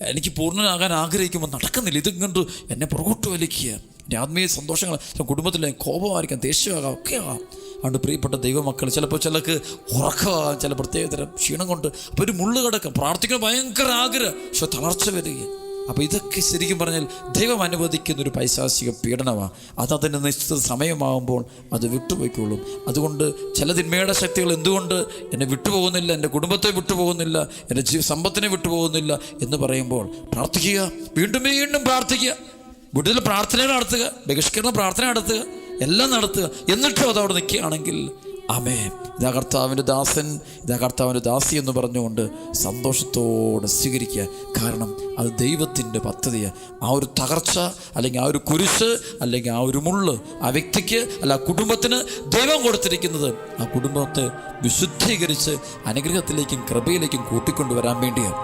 എനിക്ക് പൂർണ്ണനാകാൻ ആഗ്രഹിക്കുമ്പോൾ നടക്കുന്നില്ല. ഇതിങ്ങോട്ട് എന്നെ പുറകോട്ട് വലിക്കുക. എൻ്റെ ആത്മീയ സന്തോഷങ്ങൾ കുടുംബത്തിലെ കോപമായിരിക്കാം, ദേഷ്യമാകാം, ഒക്കെ ആകാം. അതുകൊണ്ട് പ്രിയപ്പെട്ട ദൈവമക്കൾ, ചിലപ്പോൾ ചിലർക്ക് ഉറക്കമാകാം, ചില പ്രത്യേകതരം ക്ഷീണം കൊണ്ട്. അപ്പോൾ ഒരു മുള്ളു കിടക്കാം, പ്രാർത്ഥിക്കണം ഭയങ്കര ആഗ്രഹം, പക്ഷെ തളർച്ച വരിക. അപ്പോൾ ഇതൊക്കെ ശരിക്കും പറഞ്ഞാൽ ദൈവം അനുവദിക്കുന്നൊരു പൈശാചിക പീഡനമാണ്. അതതിൻ്റെ നിശ്ചിത സമയമാകുമ്പോൾ അത് വിട്ടുപോയിക്കോളും. അതുകൊണ്ട് ചില തിന്മയുടെ ശക്തികൾ എന്തുകൊണ്ട് എന്നെ വിട്ടുപോകുന്നില്ല, എൻ്റെ കുടുംബത്തെ വിട്ടുപോകുന്നില്ല, എൻ്റെ സമ്പത്തിനെ വിട്ടുപോകുന്നില്ല എന്ന് പറയുമ്പോൾ പ്രാർത്ഥിക്കുക, വീണ്ടും വീണ്ടും പ്രാർത്ഥിക്കുക, വീട്ടിൽ പ്രാർത്ഥന നടത്തുക, ബഹിഷ്കരണ പ്രാർത്ഥന നടത്തുക, എല്ലാം നടത്തുക. എന്നിട്ടും അതവിടെ നിൽക്കുകയാണെങ്കിൽ ആമേൻ, ഇതാ കർത്താവിൻ്റെ ദാസൻ, ഇതാ കർത്താവിൻ്റെ ദാസി എന്ന് പറഞ്ഞുകൊണ്ട് സന്തോഷത്തോടെ സ്വീകരിക്കുക. കാരണം അത് ദൈവത്തിൻ്റെ പദ്ധതിയാണ്. ആ ഒരു തകർച്ച, അല്ലെങ്കിൽ ആ ഒരു കുരിശ്, അല്ലെങ്കിൽ ആ ഒരു മുള്ള് ആ വ്യക്തിക്ക് അല്ല ആ കുടുംബത്തിന് ദൈവം കൊടുത്തിരിക്കുന്നത് ആ കുടുംബത്തെ വിശുദ്ധീകരിച്ച് അനുഗ്രഹത്തിലേക്കും കൃപയിലേക്കും കൂട്ടിക്കൊണ്ടുവരാൻ വേണ്ടിയാണ്.